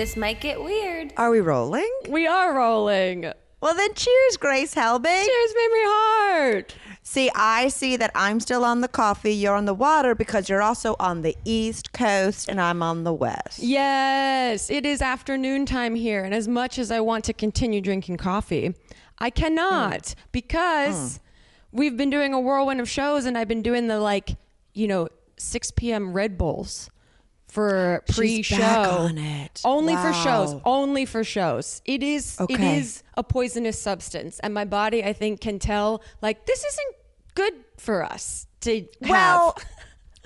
This might get weird. Are we rolling? We are rolling. Well, then cheers, Grace Helbig. Cheers, Mamrie Hart. See, I see that I'm still on the coffee, you're on the water, because you're also on the East Coast and I'm on the West. Yes, it is afternoon time here. And as much as I want to continue drinking coffee, I cannot because we've been doing a whirlwind of shows and I've been doing the 6 p.m. Redbulls for pre-show. She's back on it. Only Wow. for shows. Only for shows. It is a poisonous substance. And my body, I think, can tell, this isn't good for us to have. Well,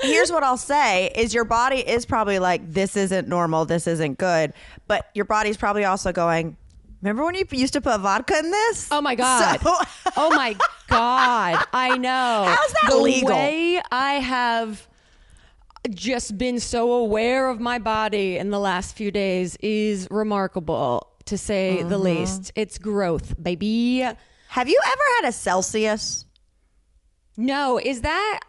here's what I'll say is your body is probably like, this isn't normal, this isn't good. But your body's probably also going, remember when you used to put vodka in this? Oh my God. So- Oh my God. I know. How's that the legal? The way I have just been so aware of my body in the last few days is remarkable, to say the least. It's growth, baby. Have you ever had a Celcius? No. Is that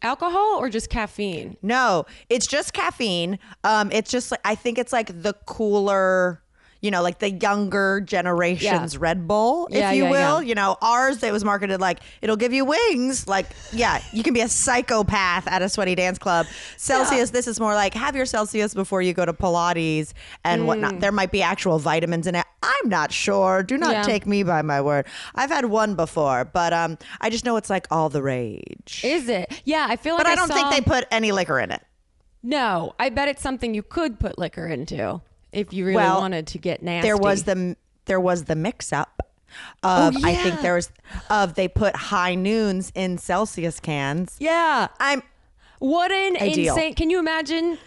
alcohol or just caffeine? No, it's just caffeine. It's just I think it's like the cooler, like the younger generation's Red Bull, if you will. Ours, it was marketed like it'll give you wings. You can be a psychopath at a sweaty dance club. Celcius, this is more like have your Celcius before you go to Pilates and whatnot. There might be actual vitamins in it. I'm not sure. Do not take me by my word. I've had one before, but I just know it's like all the rage. Is it? Yeah, I feel like But I don't think they put any liquor in it. No, I bet it's something you could put liquor into. If you really wanted to get nasty. There was the mix up of I think they put high noons in Celsius cans. Yeah. What an Ideal. insane. Can you imagine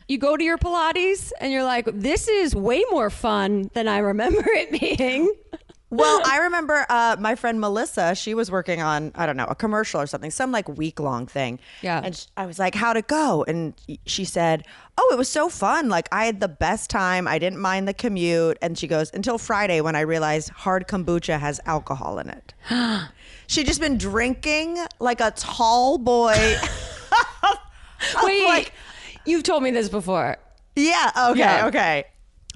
you go to your Pilates and you're like, this is way more fun than I remember it being. Well, I remember my friend Melissa, she was working on, I don't know, a commercial or something, some week-long thing. Yeah. And I was like, how'd it go? And she said, oh, it was so fun. I had the best time. I didn't mind the commute. And she goes, until Friday when I realized hard kombucha has alcohol in it. She'd just been drinking like a tall boy. Wait, you've told me this before. Yeah. Okay.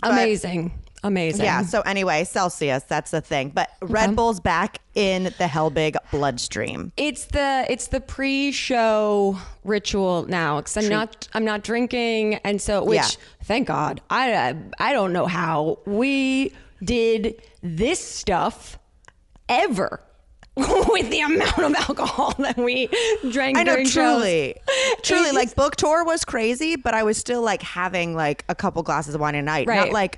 But- Amazing. Yeah. So anyway, Celcius, that's the thing. But Red Bull's back in the Helbig bloodstream. It's the pre-show ritual now because I'm not drinking, and so thank God I don't know how we did this stuff ever with the amount of alcohol that we drank. I know, during truly. shows. Like book tour was crazy, but I was still having a couple glasses of wine a night, right. not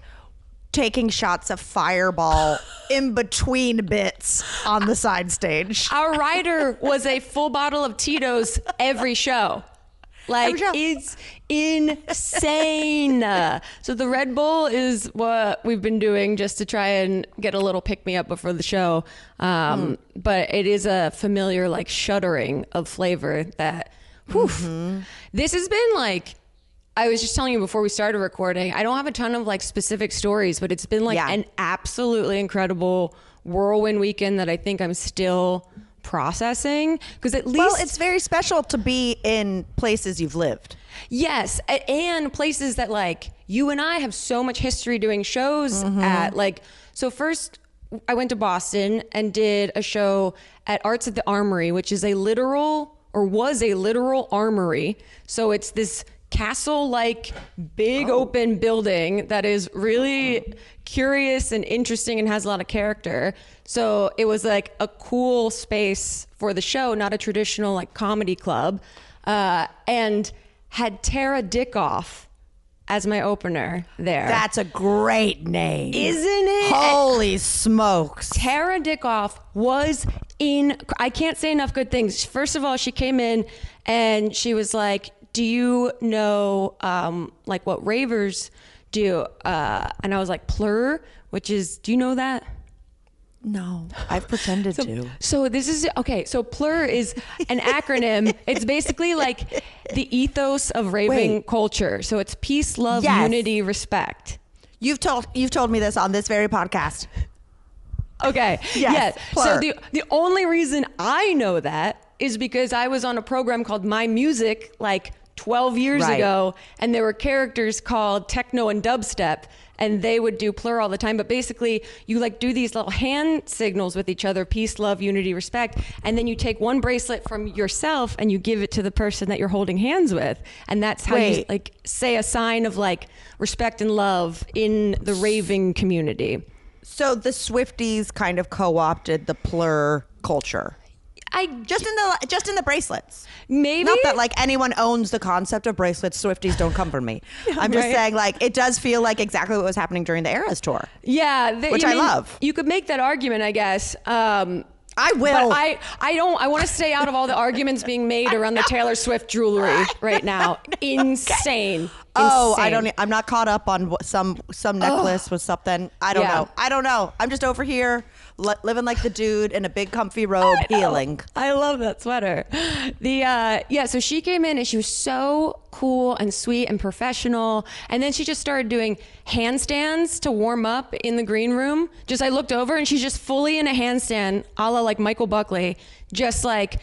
taking shots of Fireball in between bits on the side stage. Our rider was a full bottle of Tito's every show. It's insane. So the Red Bull is what we've been doing just to try and get a little pick-me-up before the show. But it is a familiar shuddering of flavor that, this has been I was just telling you before we started recording, I don't have a ton of specific stories, but it's been an absolutely incredible whirlwind weekend that I think I'm still processing, because at least it's very special to be in places you've lived. Yes, and places that you and I have so much history doing shows at. So first I went to Boston and did a show at Arts at the Armory, which is was a literal armory. So it's this castle big open building that is really curious and interesting and has a lot of character. So it was a cool space for the show, not a traditional comedy club, and had Tara Dickoff as my opener there. That's a great name, isn't it? Holy smokes. Tara Dickoff was I can't say enough good things. First of all, she came in and she was like, do you know what ravers do? And I was like, plur, which is, do you know that? No, I've pretended to. So this is, okay, so plur is an acronym. It's basically the ethos of raving culture. So it's peace, love, unity, respect. You've told me this on this very podcast. Okay. Yes. So the only reason I know that is because I was on a program called My Music 12 years Right. ago, and there were characters called techno and dubstep, and they would do plur all the time. But basically, you like do these little hand signals with each other: peace, love, unity, respect. And then you take one bracelet from yourself and you give it to the person that you're holding hands with, and that's how you like say a sign of like respect and love in the raving community. So the Swifties kind of co-opted the plur culture. Just in the bracelets. Maybe. Not that like anyone owns the concept of bracelets. Swifties don't come from me. I'm just saying like it does feel like exactly what was happening during the Eras tour. Yeah, which I love. You could make that argument, I guess. I will. But I don't. I want to stay out of all the arguments being made around the Taylor Swift jewelry right now. Insane. Oh, Insane. I'm not caught up on some necklace with something. I don't know. I'm just over here living like the dude in a big comfy robe, healing. I love that sweater. So she came in and she was so cool and sweet and professional. And then she just started doing handstands to warm up in the green room. I looked over and she's just fully in a handstand, a la like Michael Buckley, just like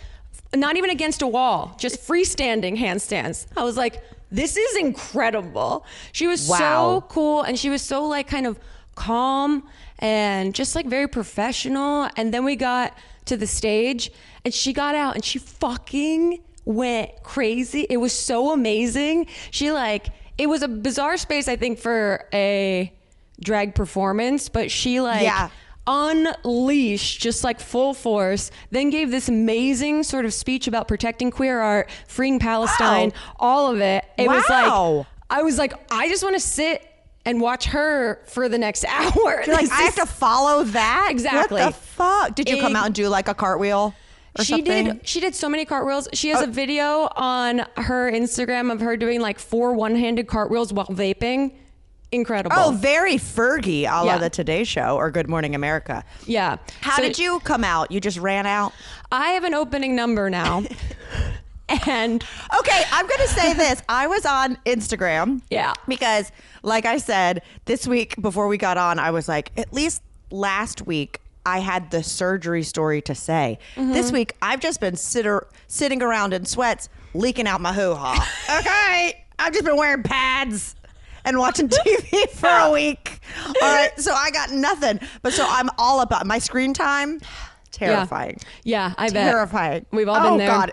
not even against a wall, just freestanding handstands. I was like, this is incredible. She was so cool, and she was so like kind of calm and just like very professional. And then we got to the stage and she got out and she fucking went crazy. It was so amazing. It was a bizarre space, I think, for a drag performance, but she unleashed just like full force, then gave this amazing sort of speech about protecting queer art, freeing Palestine, all of it. It was like, I was like, I just want to sit and watch her for the next hour. You're like, I have to follow that? Exactly. What the fuck? Did you come out and do like a cartwheel or something? She did so many cartwheels. She has a video on her Instagram of her doing like 4 one-handed cartwheels while vaping. Incredible. Oh, very Fergie, a la the Today Show or Good Morning America. Yeah. How did you come out? You just ran out? I have an opening number now. And okay, I'm going to say this. I was on Instagram. Yeah. Because like I said, this week before we got on, I was like, at least last week I had the surgery story to say. Mm-hmm. This week I've just been sitting around in sweats, leaking out my hoo-ha. Okay. I've just been wearing pads and watching TV for a week. All right. So I got nothing. But so I'm all about my screen time. Terrifying. Yeah, I bet. Terrifying. We've all been there. Oh, God.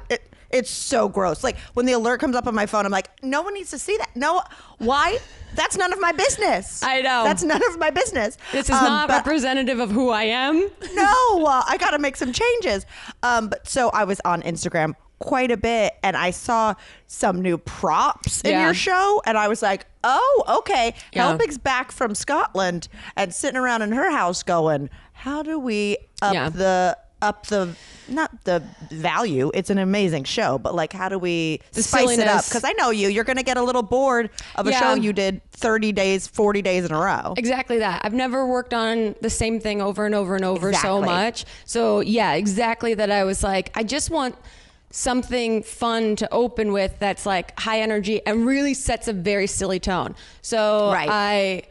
It's so gross. Like when the alert comes up on my phone, I'm like, no one needs to see that. No. Why? That's none of my business. I know. That's none of my business. This is not representative of who I am. No, I got to make some changes. But so I was on Instagram quite a bit and I saw some new props in your show and I was like, oh, okay. Helbig's back from Scotland and sitting around in her house going, how do we up the not the value, it's an amazing show, but like how do we spice it up? Because I know you're going to get a little bored of a show you did 30 days 40 days in a row. Exactly that. I've never worked on the same thing over and over and over so much. So yeah, exactly that. I was like, I just want something fun to open with that's like high energy and really sets a very silly tone. So I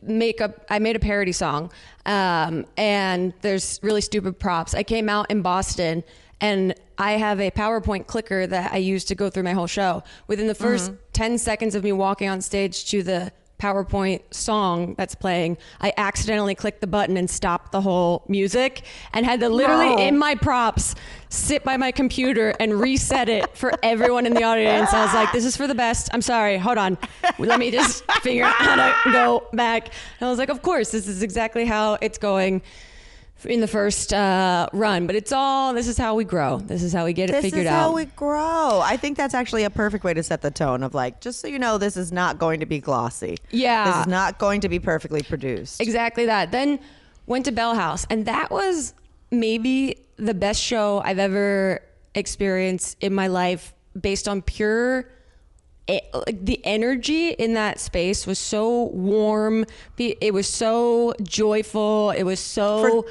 made a parody song, and there's really stupid props. I came out in Boston and I have a PowerPoint clicker that I use to go through my whole show. Within the first 10 seconds of me walking on stage to the PowerPoint song that's playing, I accidentally clicked the button and stopped the whole music and had to literally in my props sit by my computer and reset it for everyone in the audience. I was like, this is for the best. I'm sorry. Hold on. Let me just figure out how to go back. And I was like, of course, this is exactly how it's going in the first run, but this is how we grow. This is how we get it figured out. This is how we grow. I think that's actually a perfect way to set the tone of like, just so you know, this is not going to be glossy. Yeah. This is not going to be perfectly produced. Exactly that. Then went to Bell House, and that was maybe the best show I've ever experienced in my life based on pure the energy in that space was so warm. It was so joyful. It was so...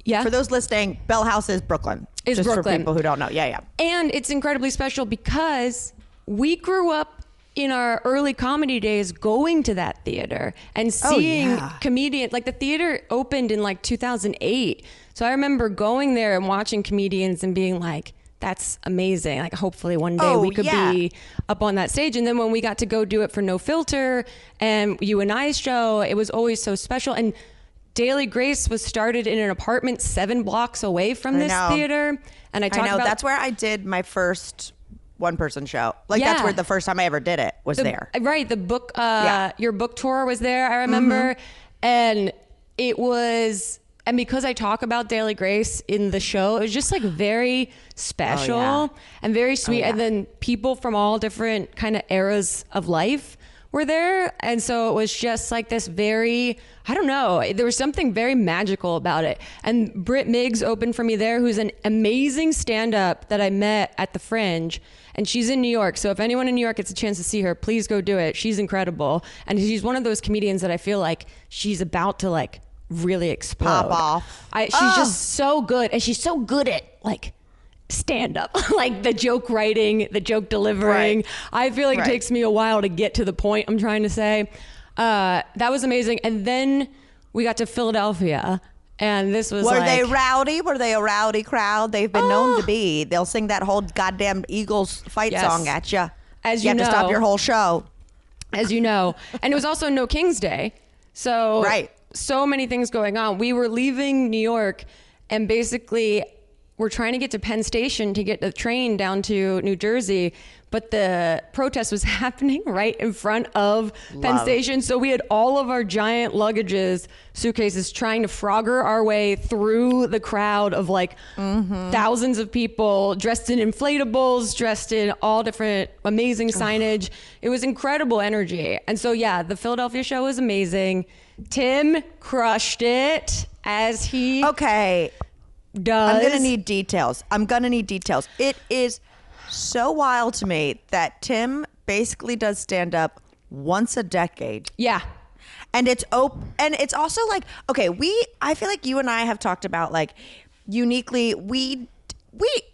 For those listening, Bell House is Brooklyn. Is just Brooklyn. For people who don't know. Yeah. And it's incredibly special because we grew up in our early comedy days going to that theater and seeing comedians. Like the theater opened in like 2008. So I remember going there and watching comedians and being like, that's amazing. Like hopefully one day we could be up on that stage. And then when we got to go do it for No Filter and you and I's show, it was always so special. And Daily Grace was started in an apartment 7 blocks away from this theater. And I know that's where I did my first one-person show. Like that's where the first time I ever did it was there. Right. The book, your book tour was there, I remember. And it was... And because I talk about Daily Grace in the show, it was just like very special and very sweet. And then people from all different kind of eras of life were there. And so it was just like this very, I don't know, there was something very magical about it. And Britt Miggs opened for me there, who's an amazing stand-up that I met at the Fringe. And she's in New York. So if anyone in New York gets a chance to see her, please go do it. She's incredible. And she's one of those comedians that I feel like she's about to like really explode. Pop off. She's just so good, and she's so good at like stand up, like the joke writing, the joke delivering. Right. I feel like it takes me a while to get to the point I'm trying to say. That was amazing. And then we got to Philadelphia, and this was they rowdy? Were they a rowdy crowd? They've been known to be. They'll sing that whole goddamn Eagles fight song at you. As you have know, to stop your whole show. As you know. And it was also No King's Day. So so many things going on. We were leaving New York and basically we're trying to get to Penn Station to get the train down to New Jersey, but the protest was happening right in front of Penn Station. So we had all of our giant luggages, suitcases, trying to Frogger our way through the crowd of like thousands of people dressed in inflatables, dressed in all different amazing signage. It was incredible energy. And so, the Philadelphia show was amazing. Tim crushed it as he does. I'm going to need details. It is so wild to me that Tim basically does stand up once a decade. Yeah. And it's and it's also like, okay, I feel like you and I have talked about like uniquely, we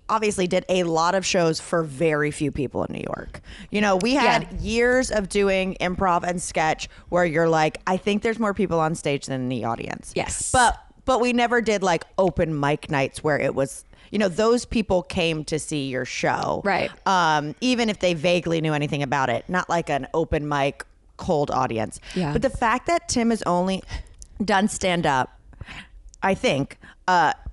obviously did a lot of shows for very few people in New York. You know, we had years of doing improv and sketch where you're like, I think there's more people on stage than in the audience. Yes. But we never did like open mic nights where it was, you know, those people came to see your show. Right. Even if they vaguely knew anything about it, not like an open mic cold audience. Yeah. But the fact that Tim has only done stand up, I think,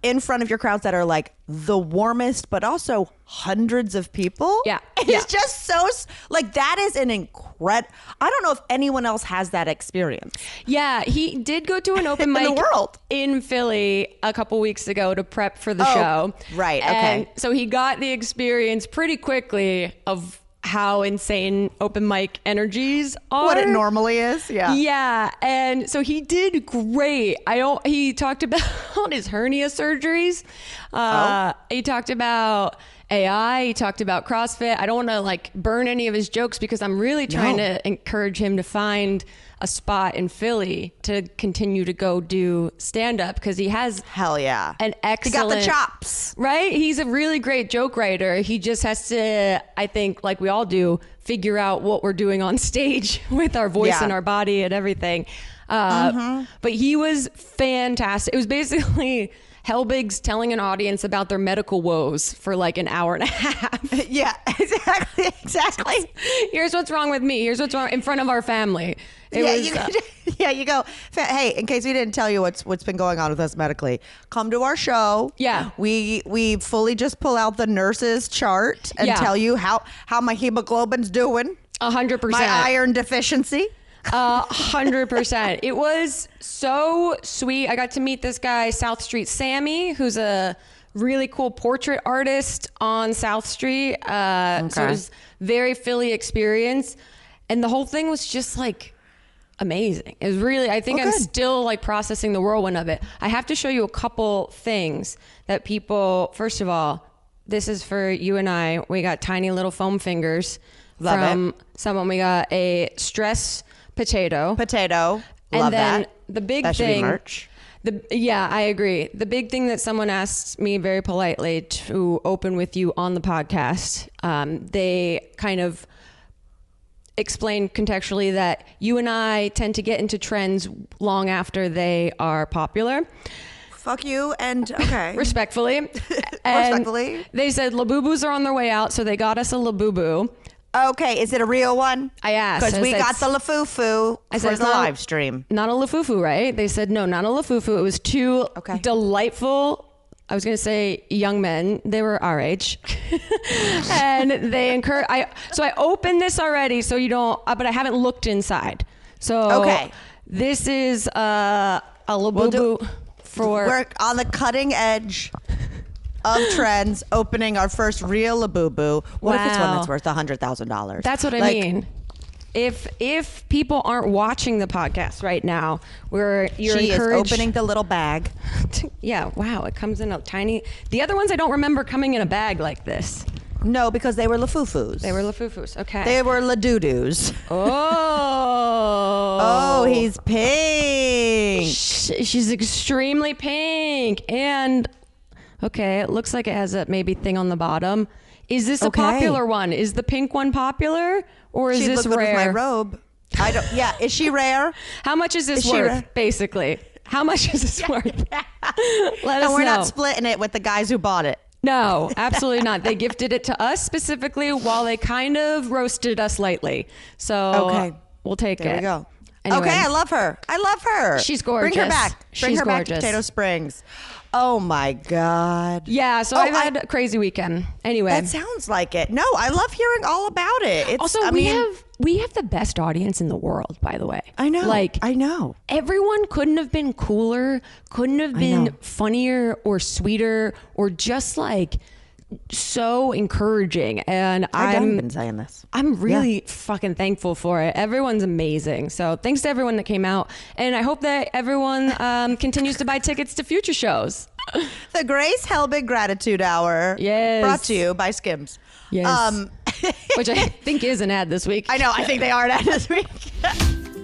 in front of your crowds that are like the warmest, but also hundreds of people. Yeah. It's just so, like, that is an incredible, I don't know if anyone else has that experience. Yeah. He did go to an open mic in the world in Philly a couple weeks ago to prep for the show. Right. And okay. so he got the experience pretty quickly of how insane open mic energies are. What it normally is. Yeah. Yeah. And so he did great. He talked about his hernia surgeries. He talked about AI. He talked about CrossFit. I don't want to like burn any of his jokes because I'm really trying to encourage him to find a spot in Philly to continue to go do stand up because he has an excellent, he got the chops, right? He's a really great joke writer. He just has to, I think, like we all do, figure out what we're doing on stage with our voice and our body and everything. But he was fantastic. It was basically Helbig's telling an audience about their medical woes for like an hour and a half. Yeah, exactly. Here's what's wrong with me. Here's what's wrong in front of our family. You go, hey, in case we didn't tell you what's been going on with us medically, come to our show. Yeah. We fully just pull out the nurse's chart and tell you how my hemoglobin's doing. 100%. My iron deficiency. 100%. It was so sweet. I got to meet this guy, South Street Sammy, who's a really cool portrait artist on South Street. So it was very Philly experience. And the whole thing was just like amazing. It was really, I think I'm still like processing the whirlwind of it. I have to show you a couple things that people, first of all, this is for you and I. We got tiny little foam fingers from someone. We got a stress potato. Love and then that. The big that thing. Should be merch. I agree. The big thing that someone asked me very politely to open with you on the podcast, they kind of explained contextually that you and I tend to get into trends long after they are popular. fuck you. And okay. Respectfully. And Respectfully. They said Labubus are on their way out, so they got us a Labubu. Okay, is it a real one? I asked. Because we got the Lafufu for the live stream. Not a Lafufu, right? They said, no, not a Lafufu. It was two delightful, I was going to say young men. They were our age. And they encourage, so I opened this already, so you don't, but I haven't looked inside. So this is a Labubu we're on the cutting edge of trends, opening our first real Labubu. What if it's one that's worth $100,000? That's what I mean. If people aren't watching the podcast right now, you're she encouraged. Is opening the little bag. Yeah, wow, it comes in a tiny. The other ones I don't remember coming in a bag like this. No, because they were Lafufus. They were Lafufus. Okay. They were Ladoodus. Oh. Oh, he's pink. She's extremely pink. And okay, it looks like it has a maybe thing on the bottom. Is this a popular one? Is the pink one popular, or is this rare? With my robe. I don't. Yeah, is she rare? How much is this worth? Basically, how much is this worth? Let us know. We're not splitting it with the guys who bought it. No, absolutely not. They gifted it to us specifically while they kind of roasted us lightly. So we'll take it. There we go. Anyway. Okay, I love her. I love her. She's gorgeous. Bring her back. Bring her back to gorgeous. Potato Springs. Oh my God. Yeah, so I've had a crazy weekend. Anyway. That sounds like it. No, I love hearing all about it. It's, also, we have the best audience in the world, by the way. I know. I know. Everyone couldn't have been cooler, couldn't have been funnier or sweeter or just like so encouraging. And I've been saying this. I'm really fucking thankful for it. Everyone's amazing. So thanks to everyone that came out. And I hope that everyone continues to buy tickets to future shows. The Grace Helbig Gratitude Hour. Yes. Brought to you by Skims. Yes. Which I think is an ad this week. I know. I think they are an ad this week.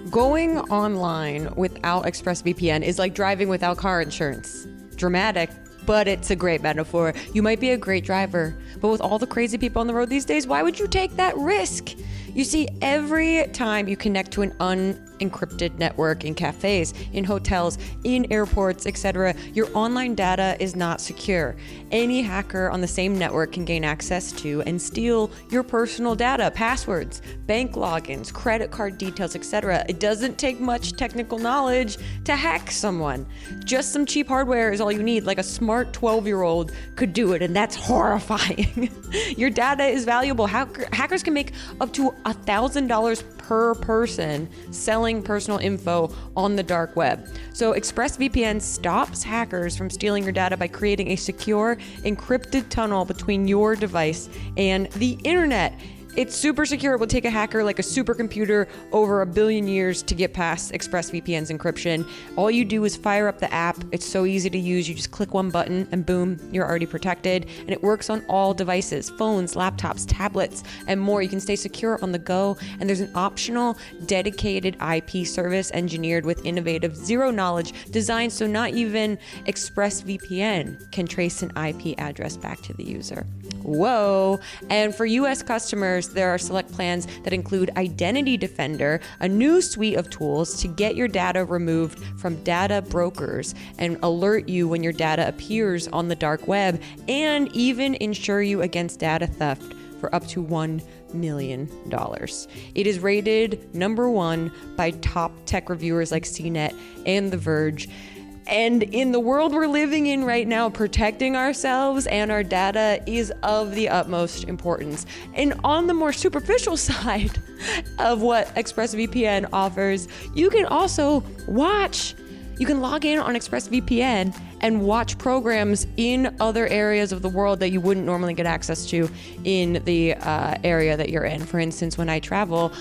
Going online without ExpressVPN is like driving without car insurance. Dramatic, but it's a great metaphor. You might be a great driver, but with all the crazy people on the road these days, why would you take that risk? You see, every time you connect to an unencrypted network in cafes, in hotels, in airports, etc., your online data is not secure. Any hacker on the same network can gain access to and steal your personal data, passwords, bank logins, credit card details, etc. It doesn't take much technical knowledge to hack someone. Just some cheap hardware is all you need, like a smart 12-year-old could do it, and that's horrifying. Your data is valuable. Hackers can make up to $1,000 per person selling personal info on the dark web. So ExpressVPN stops hackers from stealing your data by creating a secure, encrypted tunnel between your device and the internet. It's super secure. It will take a hacker like a supercomputer over 1 billion years to get past ExpressVPN's encryption. All you do is fire up the app. It's so easy to use. You just click one button and boom, you're already protected. And it works on all devices, phones, laptops, tablets, and more. You can stay secure on the go. And there's an optional dedicated IP service engineered with innovative zero knowledge design so not even ExpressVPN can trace an IP address back to the user. Whoa. And for US customers, there are select plans that include Identity Defender, a new suite of tools to get your data removed from data brokers and alert you when your data appears on the dark web, and even insure you against data theft for up to $1 million. It is rated number 1 by top tech reviewers like CNET and The Verge. And in the world we're living in right now, protecting ourselves and our data is of the utmost importance. And on the more superficial side of what ExpressVPN offers, you can also you can log in on ExpressVPN and watch programs in other areas of the world that you wouldn't normally get access to in the area that you're in. For instance, when I travel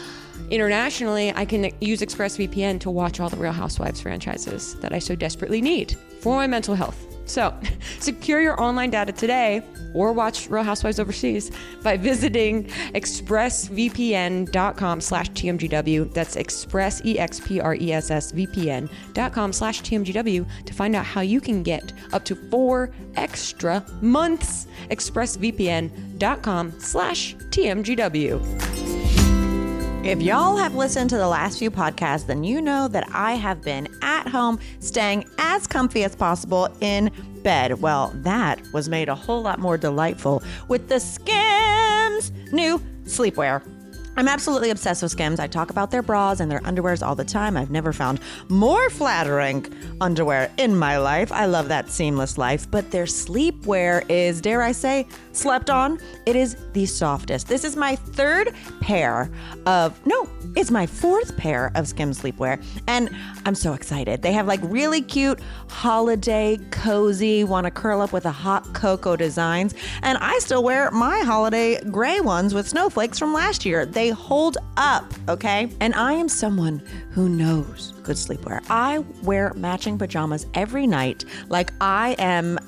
internationally, I can use ExpressVPN to watch all the Real Housewives franchises that I so desperately need for my mental health. So, secure your online data today or watch Real Housewives overseas by visiting expressvpn.com/TMGW. That's expressvpn.com/TMGW to find out how you can get up to 4 extra months. expressvpn.com/TMGW. If y'all have listened to the last few podcasts, then you know that I have been at home staying as comfy as possible in bed. Well, that was made a whole lot more delightful with the Skims new sleepwear. I'm absolutely obsessed with Skims. I talk about their bras and their underwears all the time. I've never found more flattering underwear in my life. I love that seamless life, but their sleepwear is, dare I say, slept on. It is the softest. This is my it's my fourth pair of Skims sleepwear, and I'm so excited. They have like really cute holiday, cozy, want to curl up with a hot cocoa designs, and I still wear my holiday gray ones with snowflakes from last year. They hold up, okay? And I am someone who knows good sleepwear. I wear matching pajamas every night like I am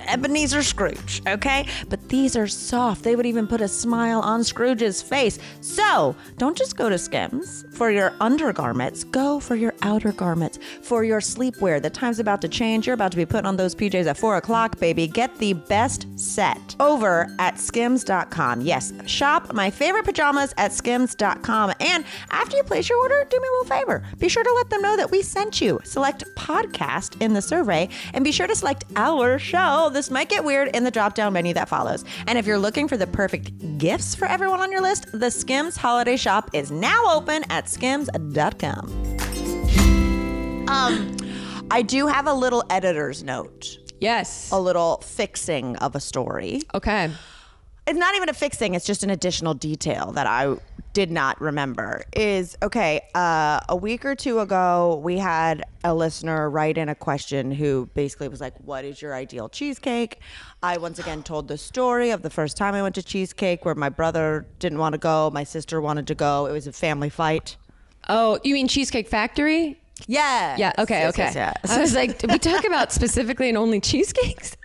Ebenezer Scrooge, okay? But these are soft. They would even put a smile on Scrooge's face. So don't just go to Skims for your undergarments. Go for your outer garments, for your sleepwear. The time's about to change. You're about to be putting on those PJs at 4 o'clock, baby. Get the best set over at skims.com. Yes, shop my favorite pajamas at skims.com. And after you place your order, do me a little favor. Be sure to let them know that we sent you. Select podcast in the survey and be sure to select our show. This might get weird in the drop-down menu that follows. And if you're looking for the perfect gifts for everyone on your list, the Skims holiday shop is now open at skims.com. I do have a little editor's note. Yes. A little fixing of a story. Okay. It's not even a fixing, it's just an additional detail that I did not remember. A week or two ago, we had a listener write in a question who basically was like, what is your ideal cheesecake? I once again told the story of the first time I went to Cheesecake where my brother didn't want to go, my sister wanted to go. It was a family fight. Oh, you mean Cheesecake Factory? Yeah. Yeah. Okay. Yes, okay. Yes, yes. I was like, did we talk about specifically and only cheesecakes?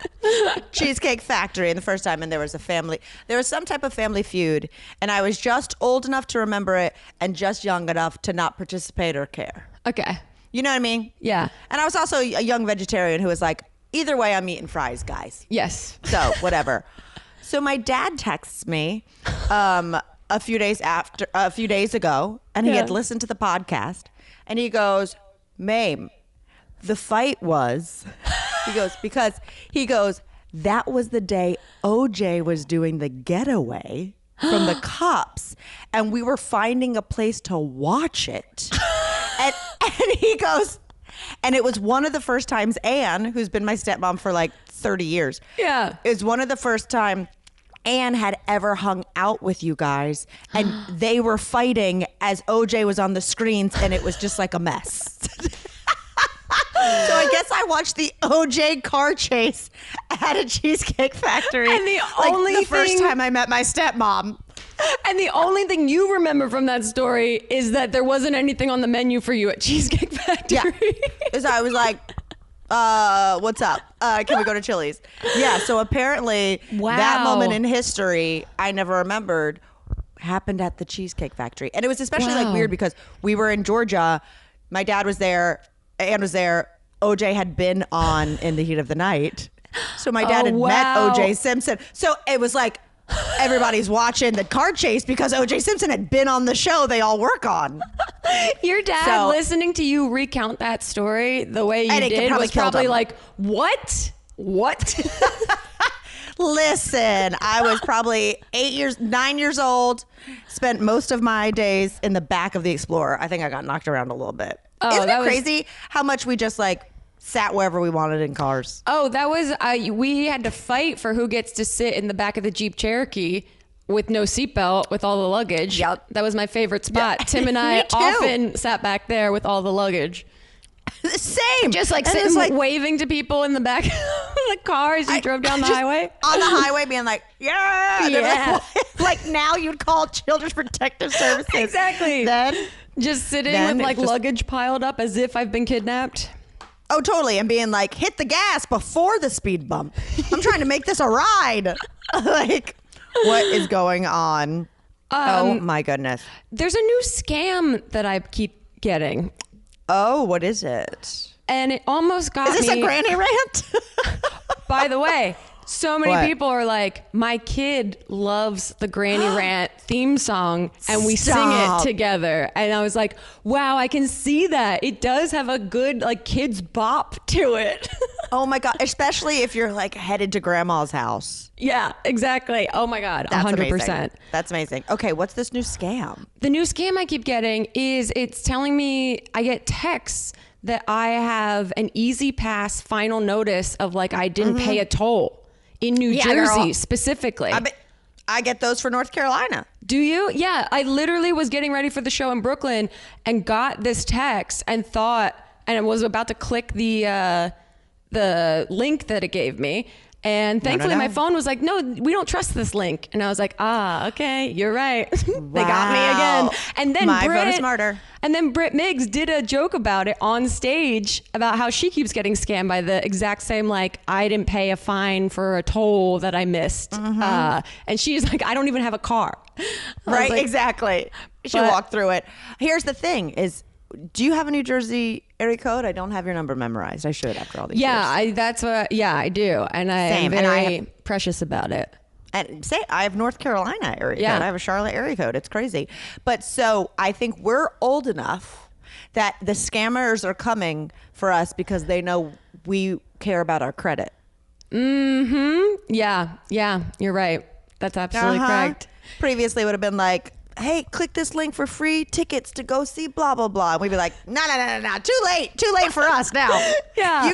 Cheesecake Factory. And the first time, and there was some type of family feud, and I was just old enough to remember it and just young enough to not participate or care. Okay. You know what I mean? Yeah. And I was also a young vegetarian who was like, either way, I'm eating fries, guys. Yes. So whatever. So my dad texts me a few days ago, and he had listened to the podcast. And he goes, Mame, the fight was, he goes, that was the day OJ was doing the getaway from the cops. And we were finding a place to watch it. and he goes, and it was one of the first times Anne, who's been my stepmom for like 30 years. Yeah. It was one of the first time Anne had ever hung out with you guys, and they were fighting as OJ was on the screens, and it was just like a mess. So I guess I watched the OJ car chase at a Cheesecake Factory. And the first time I met my stepmom. And the only thing you remember from that story is that there wasn't anything on the menu for you at Cheesecake Factory. Yeah. Because I was like, what's up? Can we go to Chili's? Yeah, so apparently that moment in history I never remembered happened at the Cheesecake Factory. And it was especially like weird because we were in Georgia. My dad was there, Ann was there. OJ had been on In the Heat of the Night. So my dad had met OJ Simpson. So it was like everybody's watching the car chase because OJ Simpson had been on the show they all work on. Your dad listening to you recount that story the way you did was probably like, what? Listen, I was probably 9 years old, spent most of my days in the back of the Explorer. I think I got knocked around a little bit. Isn't it crazy how much we just like sat wherever we wanted in cars? Oh, that was, we had to fight for who gets to sit in the back of the Jeep Cherokee with no seatbelt with all the luggage. Yep. That was my favorite spot. Yeah. Tim and I often sat back there with all the luggage. Same. Just like sitting waving to people in the back of the car as you drove down the highway. On the highway being like, yeah. Like now you'd call Children's Protective Services. Exactly. Then just sitting with like luggage piled up as if I've been kidnapped. Oh, totally. And being like, hit the gas before the speed bump. I'm trying to make this a ride. Like, what is going on? Oh my goodness. There's a new scam that I keep getting. Oh, what is it? And it almost got me. Is this a granny rant? By the way, So many people are like, my kid loves the Granny Rant theme song and we sing it together. And I was like, wow, I can see that. It does have a good like kids bop to it. Oh my God. Especially if you're like headed to grandma's house. Yeah, exactly. Oh my God. That's 100%. Amazing. That's amazing. Okay. What's this new scam? The new scam I keep getting is it's telling me I get texts that I have an easy pass final notice of like I didn't pay a toll in New Jersey specifically. I get those for North Carolina. Do you? Yeah. I literally was getting ready for the show in Brooklyn and got this text and thought, and I was about to click the link that it gave me. And thankfully my phone was like, no, we don't trust this link. And I was like, okay, you're right. They got me again. And then my vote is smarter. And then Britt Miggs did a joke about it on stage about how she keeps getting scammed by the exact same, like, I didn't pay a fine for a toll that I missed. And she's like, I don't even have a car. Right, like, exactly. She walked through it. Here's the thing is, do you have a New Jersey area code? I don't have your number memorized. I should after all these years. I do. And I'm very precious about it. And I have North Carolina area code. I have a Charlotte area code. It's crazy. But so I think we're old enough that the scammers are coming for us because they know we care about our credit. Yeah, you're right. That's absolutely correct. Previously it would have been like, hey, click this link for free tickets to go see blah, blah, blah. And we'd be like, no. Too late for us now. Yeah. You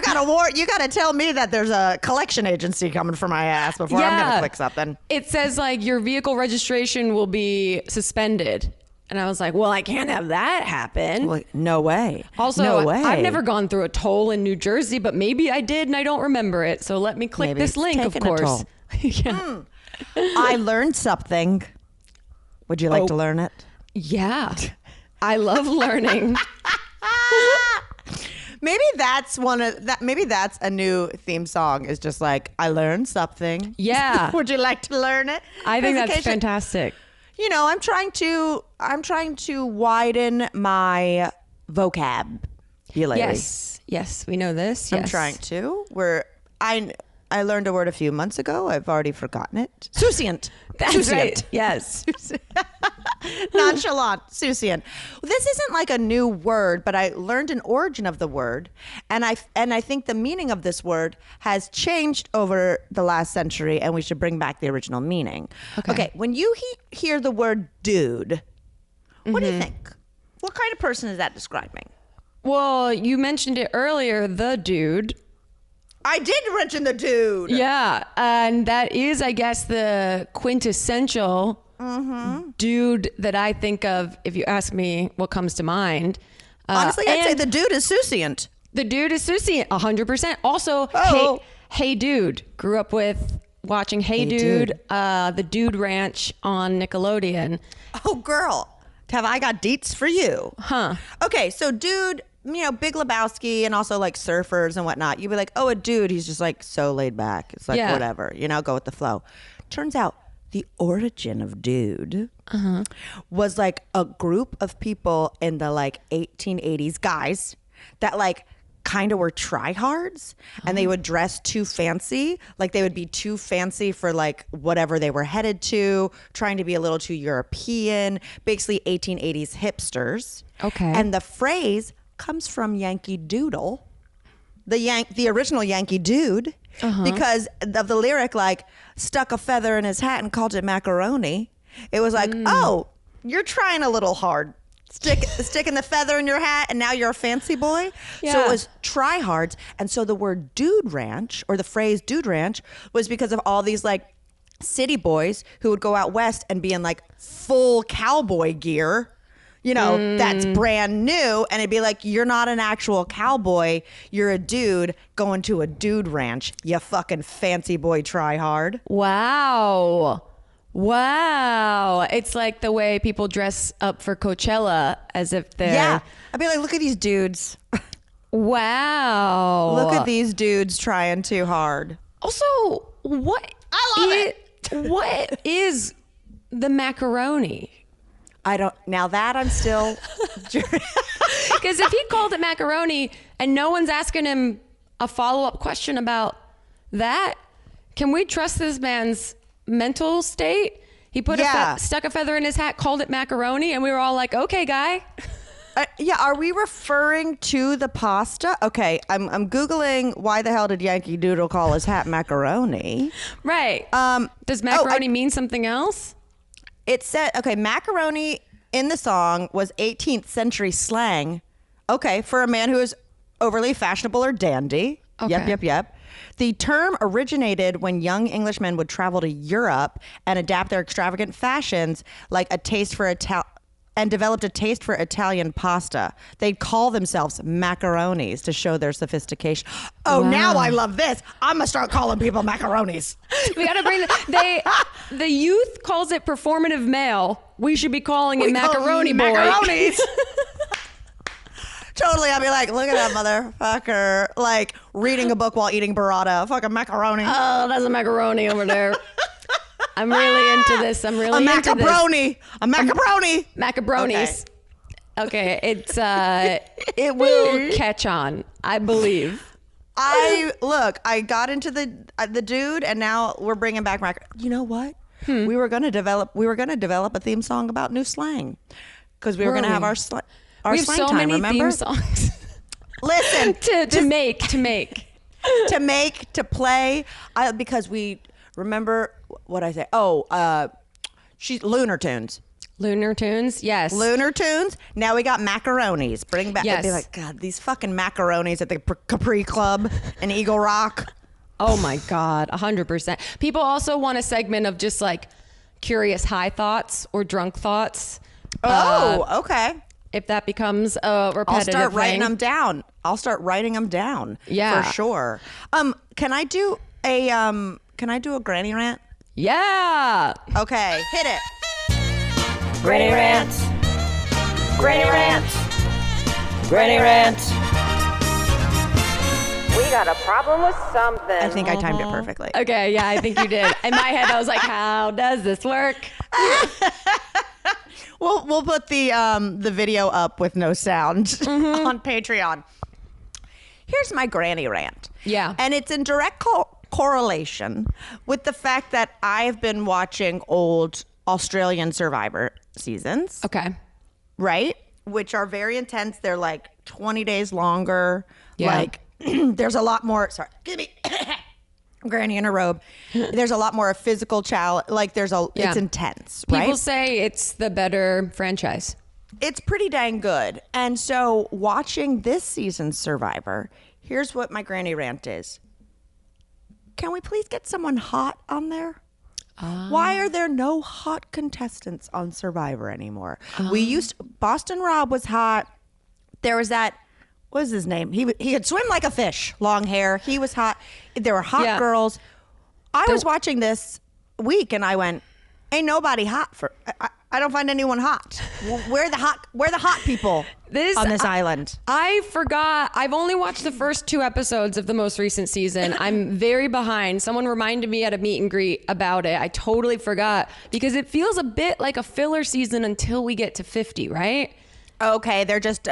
gotta tell me that there's a collection agency coming for my ass before I'm going to click something. It says like your vehicle registration will be suspended. And I was like, well, I can't have that happen. Well, no way. Also, no way. I've never gone through a toll in New Jersey, but maybe I did and I don't remember it. So let me click this link, of course. I learned something. Would you like to learn it? Yeah. I love learning. Maybe that's maybe that's a new theme song, is just like, I learned something. Yeah. Would you like to learn it? I think that's fantastic. You know, I'm trying to widen my vocabulary. Yes, we know this. Yes. I'm trying to. I learned a word a few months ago. I've already forgotten it. Souciant. That's right. Yes. Nonchalant. Souciant. This isn't like a new word, but I learned an origin of the word, and I think the meaning of this word has changed over the last century, and we should bring back the original meaning. Okay. When you hear the word dude, what do you think? What kind of person is that describing? Well, you mentioned it earlier, the dude. I did mention the dude. Yeah. And that is, I guess, the quintessential dude that I think of if you ask me what comes to mind. Honestly, I'd say the dude is souciant. The dude is souciant, 100%. Also, Hey Dude. Grew up with watching Hey Dude, the Dude Ranch on Nickelodeon. Oh, girl. Have I got deets for you? Huh. Okay, so dude, you know, Big Lebowski and also like surfers and whatnot. You'd be like, oh, a dude, he's just like so laid back. It's like whatever, you know, go with the flow. Turns out the origin of dude was like a group of people in the like 1880s, guys that like kind of were tryhards, and they would dress too fancy. Like they would be too fancy for like whatever they were headed to, trying to be a little too European, basically 1880s hipsters. Okay. And the phrase comes from Yankee Doodle, the original Yankee Dude, because of the lyric, like, stuck a feather in his hat and called it macaroni. It was like, oh, you're trying a little hard. Sticking the feather in your hat, and now you're a fancy boy. Yeah. So it was tryhards. And so the word dude ranch, or the phrase dude ranch, was because of all these like city boys who would go out west and be in like full cowboy gear. You know, that's brand new. And it'd be like, you're not an actual cowboy. You're a dude going to a dude ranch. You fucking fancy boy try hard. Wow. It's like the way people dress up for Coachella as if they're... Yeah. I'd be like, look at these dudes. Wow. Look at these dudes trying too hard. Also, what... I love it. What is the macaroni? I don't. Now that I'm still. Because if he called it macaroni and no one's asking him a follow-up question about that, can we trust this man's mental state? He put stuck a feather in his hat, called it macaroni, and we were all like, okay, guy. Yeah, are we referring to the pasta? Okay, I'm Googling why the hell did Yankee Doodle call his hat macaroni? Right. Does macaroni mean something else? It said, okay, macaroni in the song was 18th century slang. Okay, for a man who is overly fashionable or dandy. Okay. Yep. The term originated when young Englishmen would travel to Europe and adapt their extravagant fashions, like a taste for and developed a taste for Italian pasta. They'd call themselves macaronis to show their sophistication. Oh, wow. Now I love this. I'm gonna start calling people macaronis. We gotta bring the youth calls it performative male. We should be calling it macaroni boy. Macaronis. Totally. I'll be like, look at that motherfucker, like reading a book while eating burrata. Fucking macaroni. Oh, that's a macaroni over there. I'm really into this. I'm really into this. A macaroni. Macaronis. Okay. It's it will catch on, I believe. I got into the dude, and now we're bringing back You know what? We were gonna develop a theme song about new slang, because we were gonna have our slang. We have so many theme songs. Listen, to make, to play. Because we remember what I say. She's Lunar Tunes. Lunar Tunes, yes. Lunar Tunes. Now we got macaronis. Bring back. Yes. Be like, God, these fucking macaronis at the Capri Club in Eagle Rock. Oh my God, 100%. People also want a segment of just like curious high thoughts or drunk thoughts. Oh, okay. If that becomes a repetitive I'll start writing thing. them down. Yeah, for sure. Can I do a granny rant? Yeah. Okay, hit it. Granny rant. Granny rant. Granny rant. We got a problem with something. I think I timed it perfectly. Okay, yeah, I think you did. In my head, I was like, how does this work? We'll put the video up with no sound on Patreon. Here's my granny rant. Yeah. And it's in direct correlation with the fact that I've been watching old Australian Survivor seasons. Okay. Right? Which are very intense. They're like 20 days longer. Yeah. Like there's a lot more. Sorry. Give me. Granny in a robe. There's a lot more of physical challenge. Like it's intense, right? People say it's the better franchise. It's pretty dang good. And so watching this season's Survivor, here's what my granny rant is. Can we please get someone hot on there? Why are there no hot contestants on Survivor anymore? Boston Rob was hot. There was that, what was his name? He could swim like a fish, long hair. He was hot. There were hot girls. I was watching this week and I went, ain't nobody hot I don't find anyone hot. Where are the hot people on this island? I forgot. I've only watched the first 2 episodes of the most recent season. I'm very behind. Someone reminded me at a meet and greet about it. I totally forgot because it feels a bit like a filler season until we get to 50, right? Okay,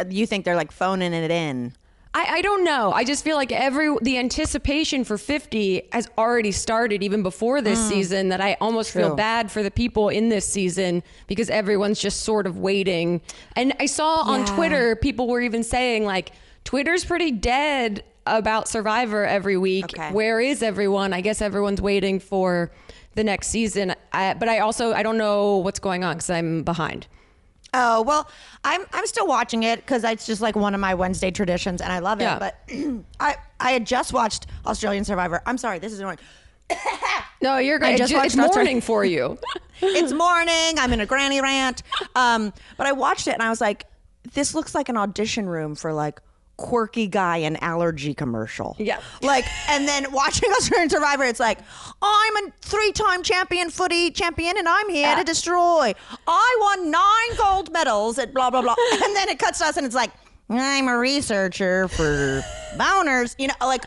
you think they're like phoning it in. I don't know. I just feel like the anticipation for 50 has already started even before this season, that I almost feel bad for the people in this season because everyone's just sort of waiting. And I saw on Twitter, people were even saying like, Twitter's pretty dead about Survivor every week. Okay. Where is everyone? I guess everyone's waiting for the next season. But I don't know what's going on because I'm behind. Oh, well, I'm still watching it because it's just like one of my Wednesday traditions and I love it. Yeah. But I had just watched Australian Survivor. I'm sorry, this is annoying. No, you're great. It's morning for you. It's morning. I'm in a granny rant. But I watched it and I was like, this looks like an audition room for like quirky guy and allergy commercial. Yeah. Like, and then watching Australian Survivor, it's like, I'm a 3-time footy champion and I'm here to destroy. I won 9 gold medals at blah, blah, blah. And then it cuts to us and it's like, I'm a researcher for boners. You know, like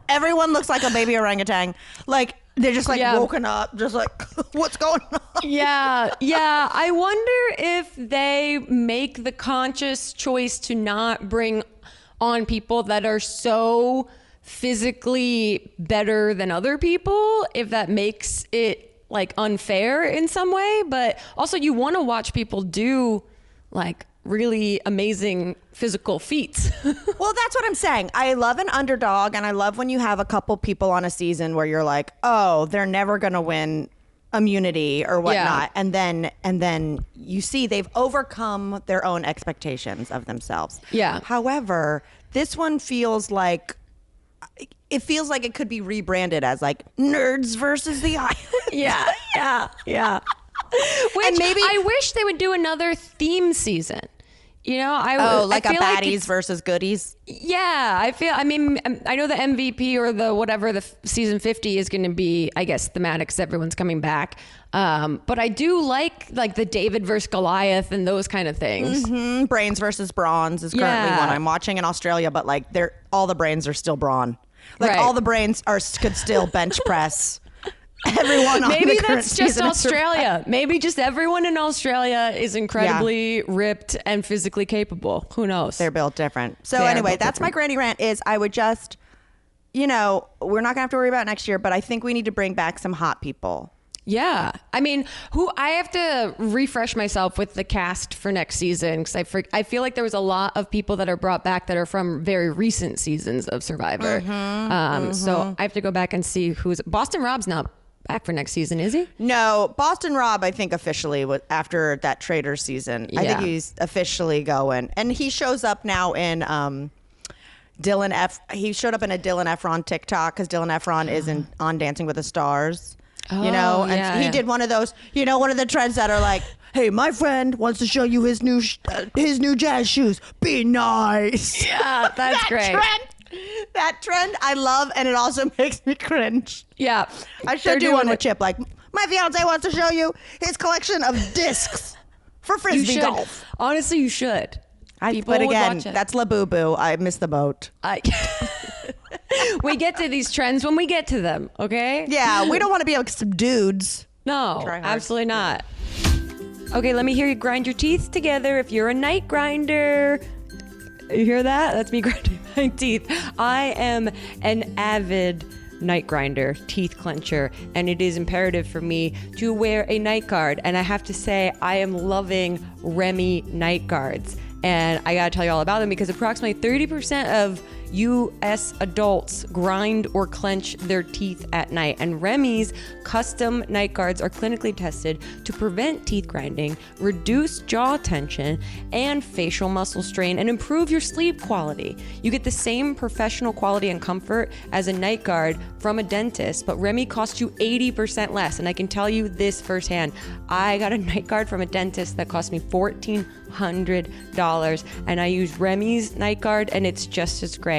everyone looks like a baby orangutan. Like they're just like woken up, just like, what's going on? Yeah. I wonder if they make the conscious choice to not bring on people that are so physically better than other people, if that makes it like unfair in some way. But also you want to watch people do like really amazing physical feats. Well, that's what I'm saying. I love an underdog, and I love when you have a couple people on a season where you're like, oh, they're never going to win immunity or whatnot. Yeah. And then you see they've overcome their own expectations of themselves. Yeah. However, this one feels like it could be rebranded as like Nerds versus the Island. Yeah. Which maybe I wish they would do another theme season. You know, like a baddies versus goodies. Yeah, I mean, I know the MVP or the whatever the season 50 is going to be, I guess, thematic because everyone's coming back. But I do like the David versus Goliath and those kind of things. Mm-hmm. Brains versus Bronze is currently one I'm watching in Australia, but like all the brains are still brawn. Like all the brains could still bench press. Everyone on maybe the that's just Australia. Maybe just everyone in Australia is incredibly ripped and physically capable. Who knows? They're built different. So anyway, that's my granny rant is I would just, we're not going to have to worry about next year, but I think we need to bring back some hot people. Yeah. I mean, I have to refresh myself with the cast for next season because I feel like there was a lot of people that are brought back that are from very recent seasons of Survivor. So I have to go back and see Boston Rob's not back for next season, is he? No, Boston Rob, I think officially after that Trader season. Yeah. I think he's officially going, and he shows up now in He showed up in a Dylan Efron TikTok because Dylan Efron is on Dancing with the Stars. And he did one of those. One of the trends that are like, "Hey, my friend wants to show you his new jazz shoes. Be nice." Yeah, that's great. That trend I love, and it also makes me cringe. Yeah. I should do one with Chip. Like, my fiance wants to show you his collection of discs for Frisbee golf. Honestly, you should. But again, that's Labubus. I missed the boat. We get to these trends when we get to them, okay? Yeah, we don't want to be like some dudes. No, absolutely not. Okay, let me hear you grind your teeth together if you're a night grinder. You hear that? That's me grinding my teeth. I am an avid night grinder, teeth clencher, and it is imperative for me to wear a night guard. And I have to say, I am loving Remy night guards. And I gotta tell you all about them because approximately 30% of U.S. adults grind or clench their teeth at night. And Remy's custom night guards are clinically tested to prevent teeth grinding, reduce jaw tension and facial muscle strain, and improve your sleep quality. You get the same professional quality and comfort as a night guard from a dentist, but Remy costs you 80% less. And I can tell you this firsthand. I got a night guard from a dentist that cost me $1,400, and I use Remy's night guard, and it's just as great.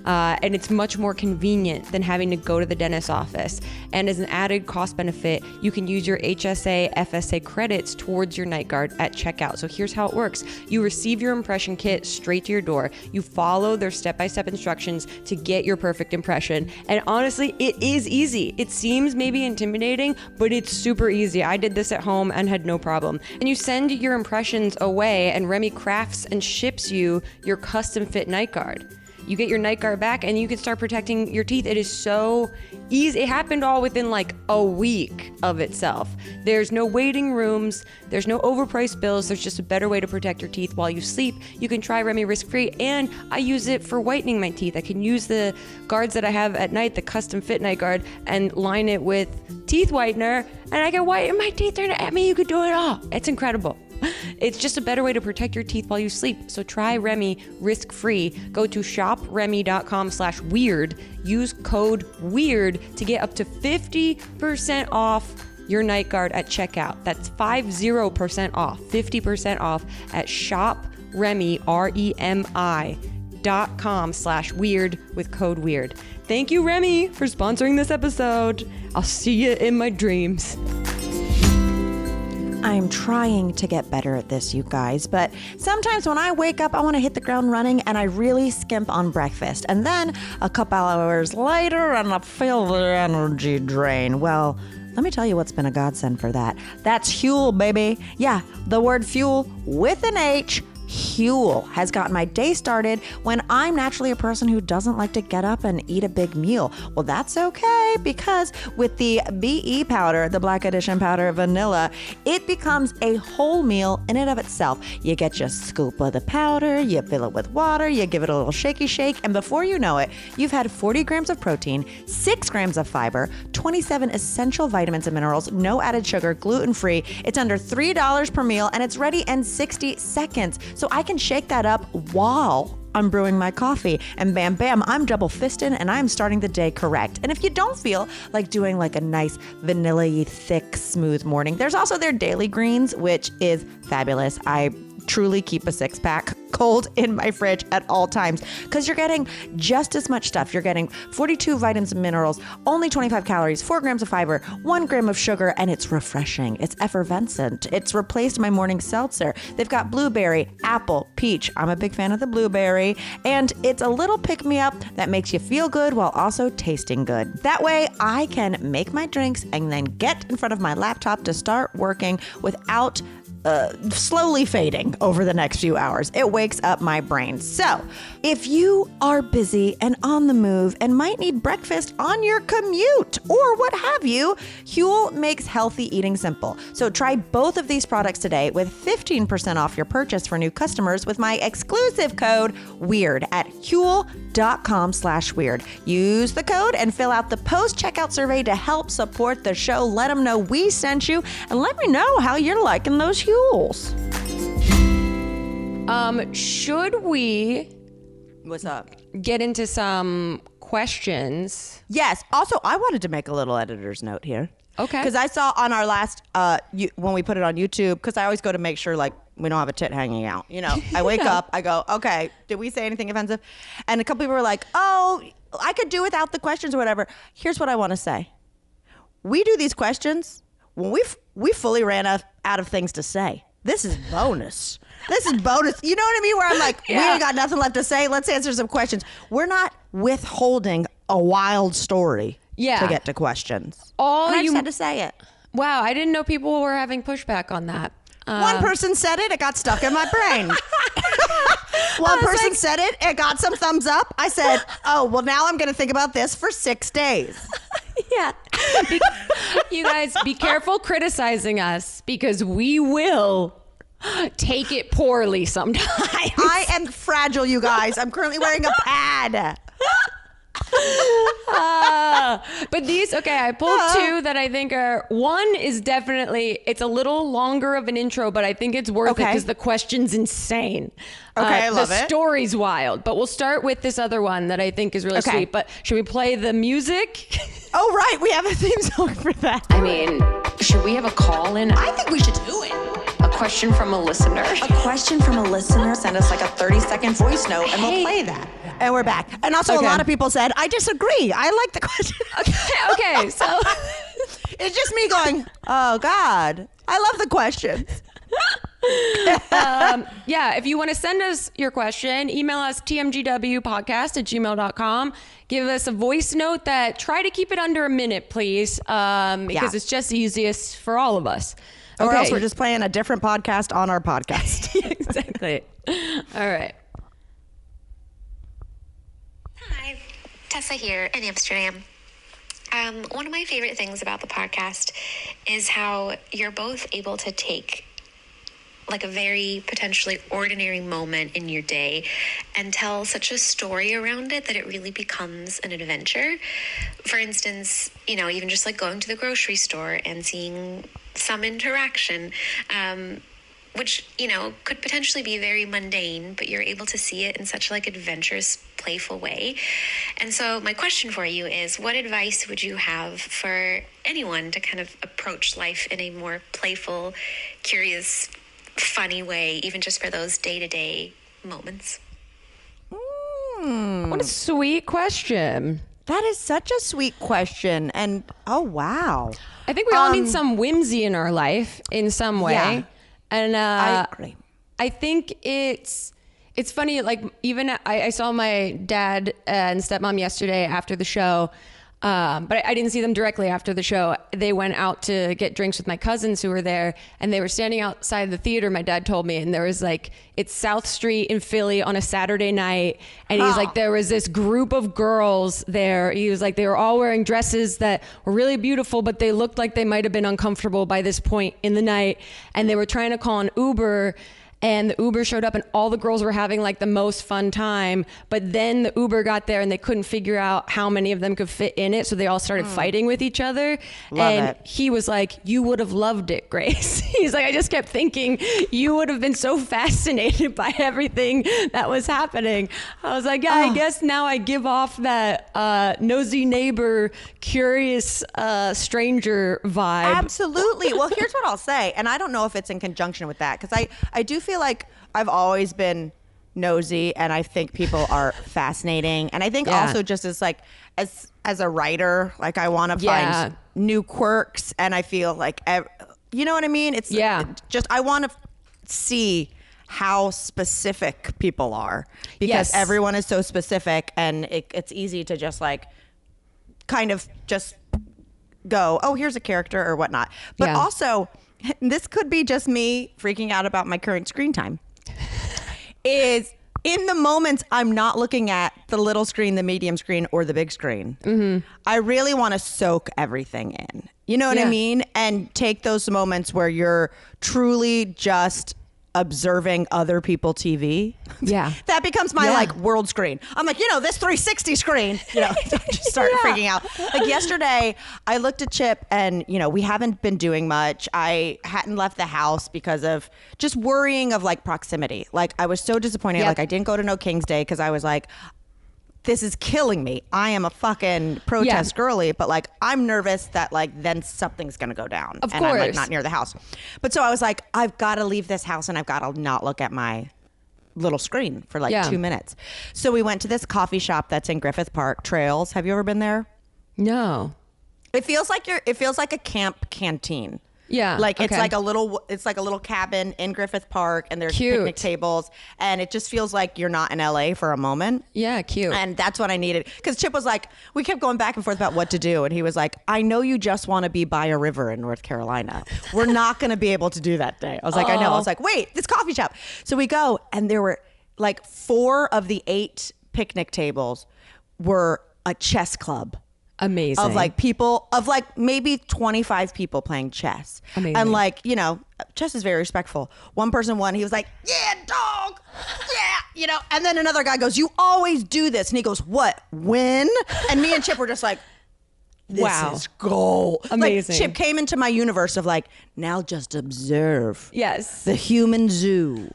And it's much more convenient than having to go to the dentist's office. And as an added cost benefit, you can use your HSA, FSA credits towards your night guard at checkout. So here's how it works. You receive your impression kit straight to your door. You follow their step-by-step instructions to get your perfect impression. And honestly, it is easy. It seems maybe intimidating, but it's super easy. I did this at home and had no problem. And you send your impressions away, and Remy crafts and ships you your custom fit night guard. You get your night guard back and you can start protecting your teeth. It is so easy. It happened all within like a week of itself. There's no waiting rooms. There's no overpriced bills. There's just a better way to protect your teeth while you sleep. You can try Remy risk-free, and I use it for whitening my teeth. I can use the guards that I have at night, the custom fit night guard, and line it with teeth whitener, and I can whiten my teeth. You could do it all. It's incredible. It's just a better way to protect your teeth while you sleep. So try Remy risk-free. Go to shopremy.com/weird. Use code WEIRD to get up to 50% off your night guard at checkout. That's 50% off, 50% off at shopremy, REMI.com/weird with code WEIRD. Thank you, Remy, for sponsoring this episode. I'll see you in my dreams. I'm trying to get better at this, you guys, but sometimes when I wake up, I want to hit the ground running, and I really skimp on breakfast. And then a couple hours later, and I feel the energy drain. Well, let me tell you what's been a godsend for that. That's Huel, baby. Yeah, the word fuel with an H. Huel has gotten my day started when I'm naturally a person who doesn't like to get up and eat a big meal. Well, that's okay, because with the BE powder, the Black Edition powder vanilla, it becomes a whole meal in and of itself. You get your scoop of the powder, you fill it with water, you give it a little shaky shake, and before you know it, you've had 40 grams of protein, 6 grams of fiber, 27 essential vitamins and minerals, no added sugar, gluten-free. It's under $3 per meal, and it's ready in 60 seconds. So I can shake that up while I'm brewing my coffee, and bam, bam, I'm double fisting and I'm starting the day correct. And if you don't feel like doing like a nice vanilla-y, thick, smooth morning, there's also their daily greens, which is fabulous. I truly keep a 6-pack cold in my fridge at all times because you're getting just as much stuff. You're getting 42 vitamins and minerals, only 25 calories, 4 grams of fiber, 1 gram of sugar, and it's refreshing. It's effervescent. It's replaced my morning seltzer. They've got blueberry, apple, peach. I'm a big fan of the blueberry, and it's a little pick-me-up that makes you feel good while also tasting good. That way, I can make my drinks and then get in front of my laptop to start working without slowly fading over the next few hours. It wakes up my brain. So, if you are busy and on the move and might need breakfast on your commute or what have you, Huel makes healthy eating simple. So try both of these products today with 15% off your purchase for new customers with my exclusive code WEIRD at Huel.com/weird. Use the code and fill out the post-checkout survey to help support the show. Let them know we sent you, and let me know how you're liking those Huels. Should we What's up? get into some questions? Yes. Also, I wanted to make a little editor's note here. Okay. Because I saw on our last, when we put it on YouTube, because I always go to make sure like we don't have a tit hanging out. You know, I wake up, I go, okay, did we say anything offensive? And a couple people were like, oh, I could do without the questions or whatever. Here's what I want to say. We do these questions when we fully ran out of things to say. This is bonus. This is bonus. You know what I mean? Where I'm like, we ain't got nothing left to say. Let's answer some questions. We're not withholding a wild story to get to questions. I just had to say it. Wow, I didn't know people were having pushback on that. One person said it got stuck in my brain. One person said it got some thumbs up. I said, oh, well, now I'm going to think about this for 6 days. Yeah. You guys, be careful criticizing us because we will take it poorly sometimes. I am fragile, you guys. I'm currently wearing a pad. But these, I pulled 2 that I think are, one is definitely, it's a little longer of an intro, but I think it's worth it because the question's insane. I love it. The story's wild, but we'll start with this other one that I think is really sweet. But should we play the music? Oh, right. We have a theme song for that. I mean, should we have a call in? I think we should do it. A question from a listener. A question from a listener. Send us like a 30-second voice note and we'll play that. And we're back. And also a lot of people said, I disagree. I like the question. Okay. So it's just me going, oh God, I love the questions. If you want to send us your question, email us tmgwpodcast@gmail.com. Give us a voice note that try to keep it under a minute, please, because it's just easiest for all of us. Or else we're just playing a different podcast on our podcast. Exactly. All right. Hi, Tessa here in Amsterdam. One of my favorite things about the podcast is how you're both able to take like a very potentially ordinary moment in your day and tell such a story around it that it really becomes an adventure. For instance, even just like going to the grocery store and seeing some interaction, which, could potentially be very mundane, but you're able to see it in such like adventurous, playful way. And so my question for you is, what advice would you have for anyone to kind of approach life in a more playful, curious, funny way, even just for those day-to-day moments? What a sweet question. That is such a sweet question. And oh, wow. I think we all need some whimsy in our life in some way. Yeah. And I agree. I think it's funny, like even I saw my dad and stepmom yesterday after the show, But I didn't see them directly after the show. They went out to get drinks with my cousins who were there, and they were standing outside the theater, my dad told me, and there was like, it's South Street in Philly on a Saturday night, and he's like, there was this group of girls there. He was like, they were all wearing dresses that were really beautiful, but they looked like they might have been uncomfortable by this point in the night, and they were trying to call an Uber, and the Uber showed up and all the girls were having like the most fun time. But then the Uber got there and they couldn't figure out how many of them could fit in it. So they all started fighting with each other. He was like, you would have loved it, Grace. He's like, I just kept thinking you would have been so fascinated by everything that was happening. I was like, yeah, I guess now I give off that nosy neighbor, curious stranger vibe. Absolutely. Well, here's what I'll say. And I don't know if it's in conjunction with that, because I do feel like I've always been nosy, and I think people are fascinating. And I think also just as like as a writer, like I want to find new quirks, and I feel like you know what I mean? It's just I want to see how specific people are, because everyone is so specific, and it's easy to just like kind of just go, oh, here's a character or whatnot. But also, this could be just me freaking out about my current screen time, is in the moments I'm not looking at the little screen, the medium screen, or the big screen. I really want to soak everything in. You know what I mean? And take those moments where you're truly just observing other people TV. That becomes my like world screen. I'm like, this 360 screen, just start freaking out. Like yesterday I looked at Chip, and we haven't been doing much. I hadn't left the house because of just worrying of like proximity. Like I was so disappointed. Like I didn't go to No King's Day because I was like, this is killing me. I am a fucking protest girly, but like I'm nervous that like then something's gonna go down. Of and course. I'm like not near the house. But so I was like, I've got to leave this house, and I've got to not look at my little screen for like 2 minutes. So we went to this coffee shop that's in Griffith Park, Trails. Have you ever been there? No. It feels like a camp canteen. Yeah. Like it's like a little cabin in Griffith Park, and there's picnic tables, and it just feels like you're not in LA for a moment. Yeah, cute. And that's what I needed, because Chip was like, we kept going back and forth about what to do, and he was like, I know you just want to be by a river in North Carolina. We're not going to be able to do that day. I was like, I know. I was like, wait, this coffee shop. So we go, and there were like 4 of the 8 picnic tables were a chess club. Amazing. Of like people, of like maybe 25 people playing chess. Amazing. And like, chess is very respectful. One person won. He was like, yeah, dog. Yeah. And then another guy goes, you always do this. And he goes, what? Win? And me and Chip were just like, this is gold. Amazing. Like, Chip came into my universe of like, now just observe. Yes. The human zoo.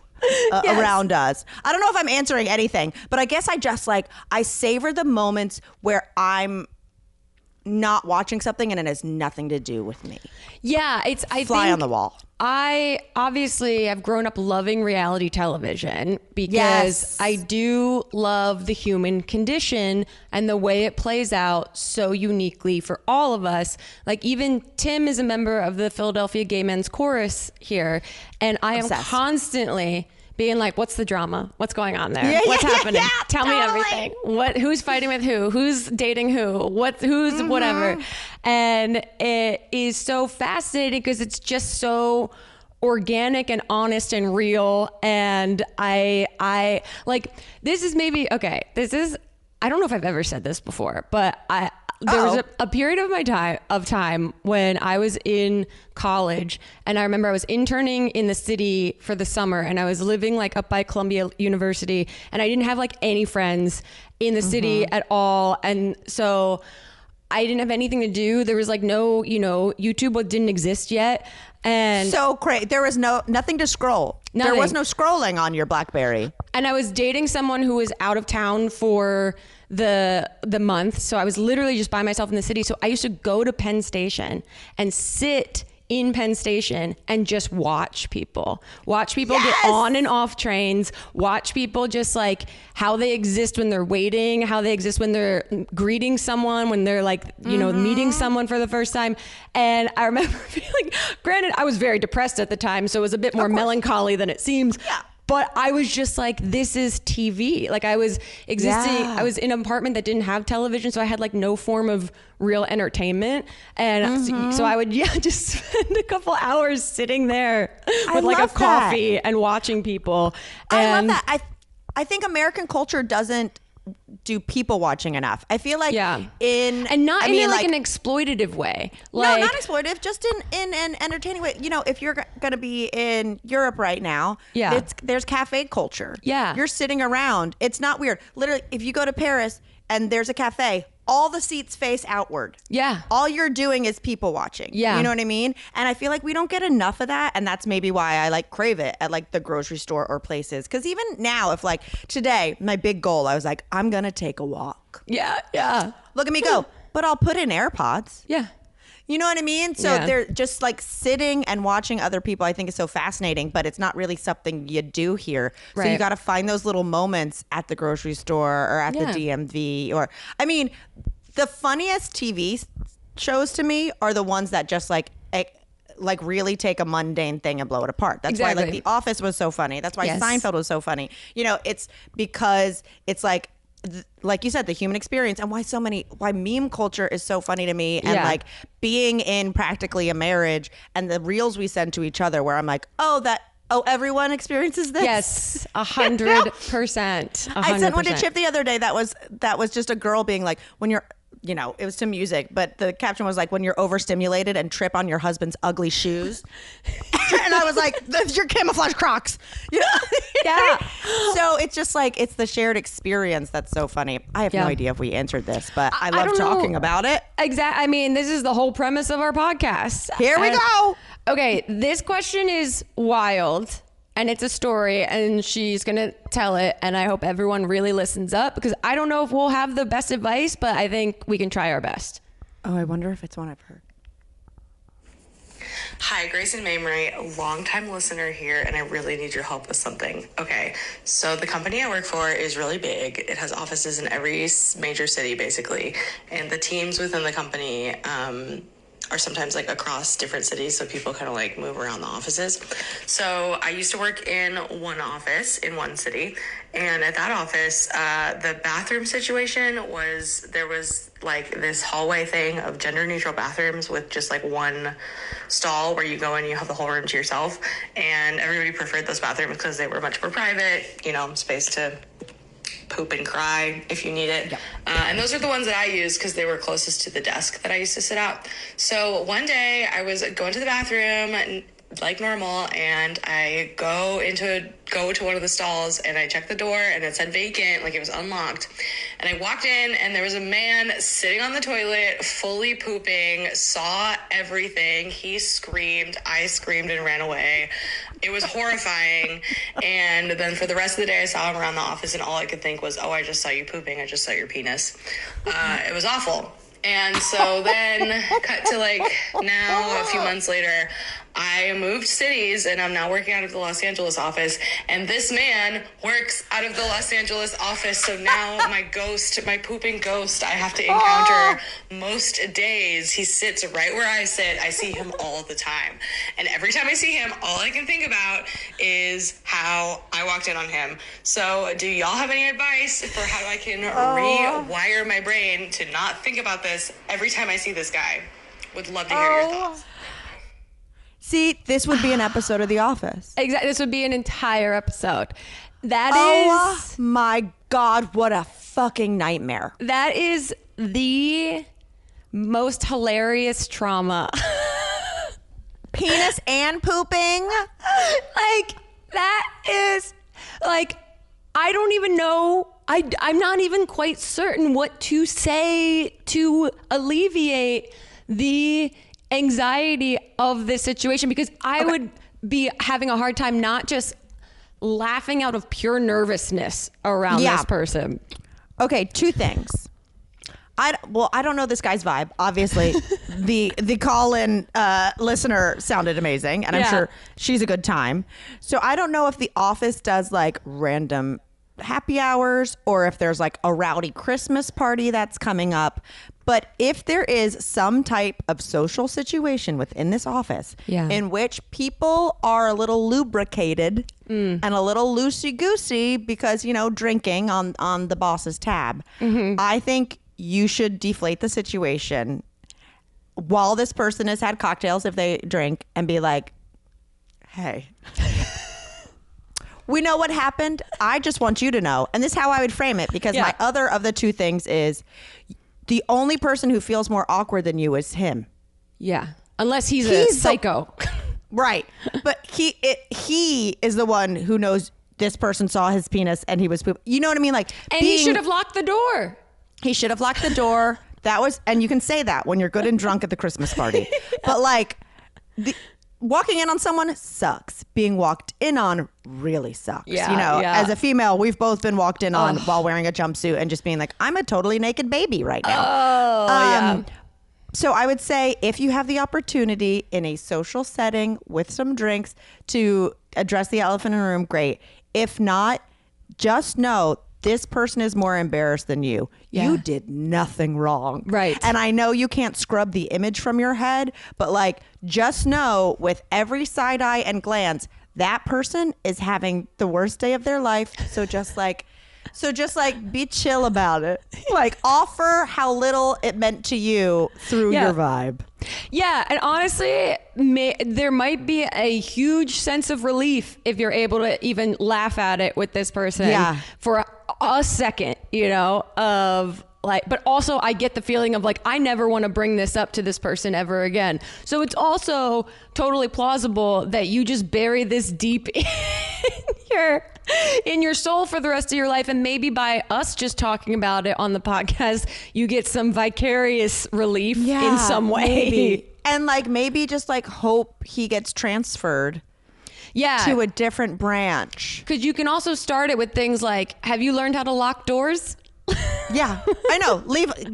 Around us. I don't know if I'm answering anything, but I guess I just like, I savor the moments where I'm not watching something and it has nothing to do with me. Yeah, I fly think on the wall. I obviously have grown up loving reality television because I do love the human condition and the way it plays out so uniquely for all of us. Like even Tim is a member of the Philadelphia Gay Men's Chorus here, and I am constantly being like, what's the drama? What's going on there? What's happening? Tell me everything. Who's fighting with who? Who's dating who? Who's whatever. And it is so fascinating because it's just so organic and honest and real. And I like, this is maybe, okay, I don't know if I've ever said this before, but there was a period of time when I was in college, and I remember I was interning in the city for the summer, and I was living like up by Columbia University, and I didn't have like any friends in the city at all. And so I didn't have anything to do. There was like no, YouTube didn't exist yet. And so great. There was nothing to scroll. Nothing. There was no scrolling on your BlackBerry. And I was dating someone who was out of town for the month. So I was literally just by myself in the city. So I used to go to Penn Station and sit in Penn Station and just watch people get on and off trains, watch people just like how they exist when they're waiting, how they exist when they're greeting someone, when they're like, meeting someone for the first time. And I remember feeling, granted, I was very depressed at the time, so it was a bit more melancholy than it seems. Yeah. But I was just like, this is TV. Like I was existing, Yeah. I was in an apartment that didn't have television. So I had like no form of real entertainment. And so I would, just spend a couple hours sitting there with like a love that. coffee and watching people. I And love that. I think American culture doesn't do people watching enough. I feel like and not I in mean, like an exploitative way. Like, no, not exploitative, just in an entertaining way. You know, if you're going to be in Europe right now, there's cafe culture. Yeah. You're sitting around. It's not weird. Literally, if you go to Paris and there's a cafe, all the seats face outward. Yeah. All you're doing is people watching. Yeah. You know what I mean? And I feel like we don't get enough of that. And that's maybe why I like crave it at like the grocery store or places. Because even now, if like today, my big goal, I was like, I'm going to take a walk. Yeah. Look at me go. But I'll put in AirPods. Yeah. You know what I mean? So they're just like sitting and watching other people, I think is so fascinating, but it's not really something you do here. So you Right. got to find those little moments at the grocery store or at the DMV or, I mean, the funniest TV shows to me are the ones that just like really take a mundane thing and blow it apart. That's why like The Office was so funny. That's why Seinfeld was so funny. You know, it's because it's like you said, the human experience, and why meme culture is so funny to me. And like being in practically a marriage and the reels we send to each other where I'm like, everyone experiences this. Yes, 100%. I sent one to Chip the other day that was just a girl being like, when you're, you know, it was to music, but the caption was like, when you're overstimulated and trip on your husband's ugly shoes. And I was like, that's your camouflage Crocs. You know? Yeah. So it's just like, it's the shared experience that's so funny. I have no idea if we answered this, but I love don't know. talking about it. Exactly. I mean, this is the whole premise of our podcast. Here we go. Okay, this question is wild. And it's a story, and she's going to tell it. And I hope everyone really listens up, because I don't know if we'll have the best advice, but I think we can try our best. Oh, I wonder if it's one I've heard. Hi, Grace and Mamrie, longtime listener here, and I really need your help with something. Okay, so the company I work for is really big. It has offices in every major city, basically. And the teams within the company are sometimes like across different cities, so people kind of like move around the offices. So I used to work in one office in one city, and at that office, the bathroom situation was, there was like this hallway thing of gender neutral bathrooms with just like one stall where you go and you have the whole room to yourself, and everybody preferred those bathrooms because they were much more private, you know, space to poop and cry if you need it. Yep. And those are the ones that I use because they were closest to the desk that I used to sit at. So one day I was going to the bathroom like normal, and I go to one of the stalls, and I checked the door, and it said vacant, like it was unlocked. And I walked in, and there was a man sitting on the toilet, fully pooping, saw everything. He screamed, I screamed and ran away. It was horrifying. And then for the rest of the day, I saw him around the office, and all I could think was, oh, I just saw you pooping. I just saw your penis. It was awful. And so then cut to like now, a few months later, I moved cities, and I'm now working out of the Los Angeles office, and this man works out of the Los Angeles office. So now my pooping ghost, I have to encounter most days. He sits right where I sit. I see him all the time. And every time I see him, all I can think about is how I walked in on him. So do y'all have any advice for how I can rewire my brain to not think about this every time I see this guy? Would love to hear your thoughts. See, this would be an episode of The Office. Exactly. This would be an entire episode. Oh my God, what a fucking nightmare. That is the most hilarious trauma. Penis and pooping? Like, that is, like, I don't even know. I'm not even quite certain what to say to alleviate the anxiety of this situation, because I would be having a hard time not just laughing out of pure nervousness around this person. Okay, two things. I don't know this guy's vibe. Obviously, the call-in listener sounded amazing, and I'm sure she's a good time. So I don't know if The Office does like random happy hours, or if there's like a rowdy Christmas party that's coming up. But if there is some type of social situation within this office in which people are a little lubricated and a little loosey-goosey because, drinking on the boss's tab, I think you should deflate the situation while this person has had cocktails, if they drink, and be like, hey, we know what happened. I just want you to know. And this is how I would frame it, because my other of the two things is the only person who feels more awkward than you is him. Yeah. Unless he's a psycho. Right. But he is the one who knows this person saw his penis and he was poop. You know what I mean? Like, and he should have locked the door. He should have locked the door. That was, and you can say that when you're good and drunk at the Christmas party. But like, walking in on someone sucks. Being walked in on really sucks. As a female, we've both been walked in on while wearing a jumpsuit and just being like, I'm a totally naked baby right now. So I would say if you have the opportunity in a social setting with some drinks to address the elephant in the room, great. If not, just know this person is more embarrassed than you. Yeah. You did nothing wrong. Right. And I know you can't scrub the image from your head, but like, just know with every side eye and glance, that person is having the worst day of their life. So just like be chill about it. Like, offer how little it meant to you through your vibe. Yeah. And honestly, there might be a huge sense of relief if you're able to even laugh at it with this person for a second, of like, but also I get the feeling of like, I never want to bring this up to this person ever again. So it's also totally plausible that you just bury this deep in your soul for the rest of your life. And maybe by us just talking about it on the podcast, you get some vicarious relief in some way. Maybe. And like, maybe just like hope he gets transferred to a different branch. Because you can also start it with things like, have you learned how to lock doors? Yeah, I know.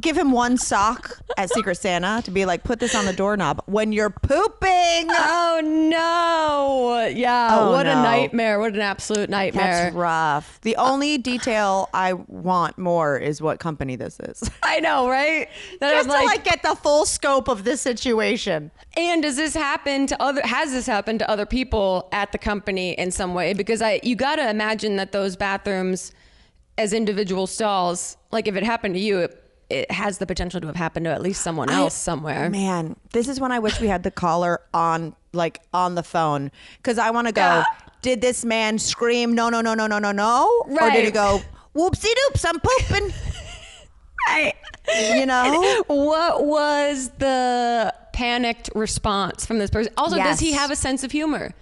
Give him one sock at Secret Santa to be like, put this on the doorknob when you're pooping. Oh no. Yeah. What a nightmare. What an absolute nightmare. That's rough. The only detail I want more is what company this is. I know, right? Just to like get the full scope of this situation. And has this happened to other people at the company in some way? Because you got to imagine that those bathrooms as individual stalls, like if it happened to you, it has the potential to have happened to at least someone else somewhere. Man, this is when I wish we had the caller on the phone, because I want to go, did this man scream, no? Right. Or did he go, whoopsie doops, I'm pooping? Right. What was the panicked response from this person? Also, does he have a sense of humor?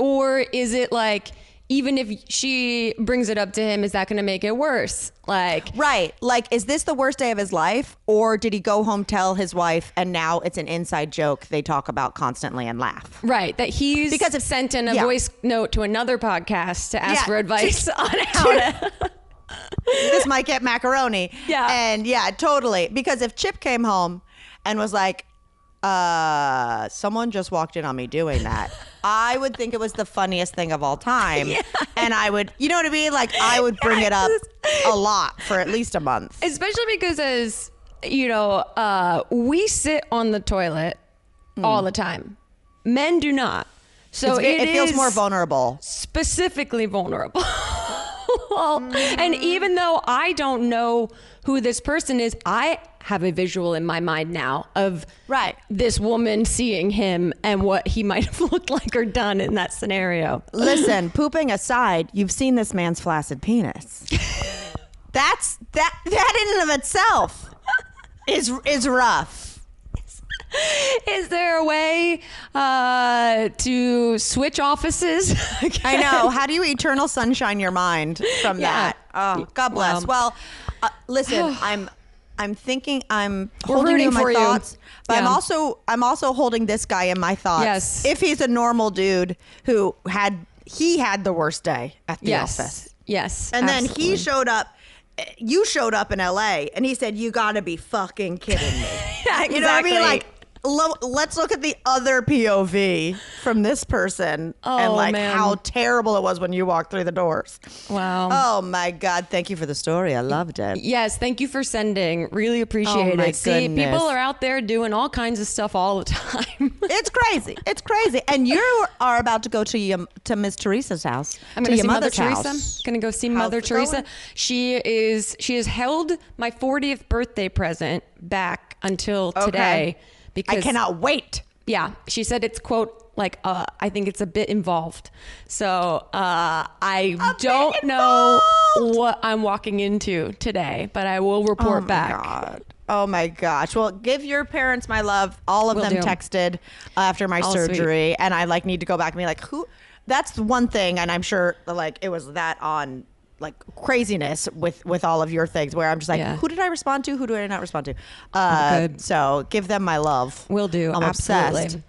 Or is it like, even if she brings it up to him, is that going to make it worse? Like, right. Like, is this the worst day of his life? Or did he go home, tell his wife, and now it's an inside joke they talk about constantly and laugh? Right. That he's sent in a voice note to another podcast to ask for advice on how to... This might get macaroni. Yeah. And yeah, totally. Because if Chip came home and was like, someone just walked in on me doing that, I would think it was the funniest thing of all time. Yeah. And I would, you know what I mean? Like, I would bring it up a lot for at least a month. Especially because, as you know, we sit on the toilet all the time. Men do not. So it feels more vulnerable. Specifically vulnerable. And even though I don't know who this person is, I have a visual in my mind now of this woman seeing him and what he might have looked like or done in that scenario. Listen, pooping aside, you've seen this man's flaccid penis. That in and of itself is rough. Is there a way to switch offices? I know. How do you eternal sunshine your mind from that? Oh, God bless. Well, listen, I'm thinking I'm holding you in my thoughts, but I'm also holding this guy in my thoughts. Yes. If he's a normal dude who had the worst day at the office. Yes. And then he showed up. You showed up in LA and he said, "You got to be fucking kidding me." Yeah, exactly. You know what I mean? Like, let's look at the other POV from this person and like man. how terrible it was when you walked through the doors. Wow. Oh my God. Thank you for the story. I loved it. Yes, thank you for sending. Really appreciate Oh, my it. See, goodness. people are out there doing all kinds of stuff all the time. It's crazy. It's crazy. And you are about to go to Miss Teresa's house. I'm to going to your see Mother mother's Teresa. house. Going to go see How's Mother it Teresa. going? She has held my 40th birthday present back until today because I cannot wait. Yeah, she said it's quote like I think it's a bit involved. So I don't know what I'm walking into today, but I will report back. God. Oh my gosh. Well, give your parents my love. All of Will them do. texted after my surgery, and I like need to go back and be like, who? That's the one thing, and I'm sure like it was that on like craziness with all of your things where I'm just like, who did I respond to? Who do I not respond to? Good. So give them my love. Will do. I'm Absolutely. obsessed.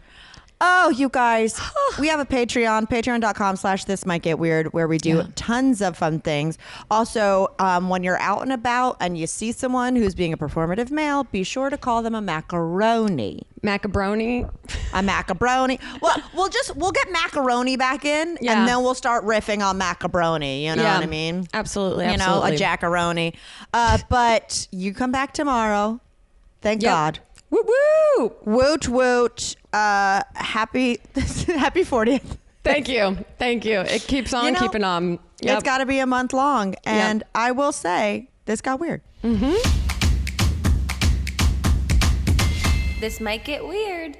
Oh, you guys, we have a Patreon, patreon.com/this might get weird, where we do tons of fun things. Also, when you're out and about and you see someone who's being a performative male, be sure to call them a macaroni. Macabroni. A macabroni. Well, we'll get macaroni back in, and then we'll start riffing on macabroni. You know what I mean? Absolutely. You know, a jackaroni. But you come back tomorrow. Thank God. Woo woo! Woot woot. Happy 40th. Thank you. It keeps on keeping on. Yep. It's got to be a month long. And I will say, this got weird. This might get weird.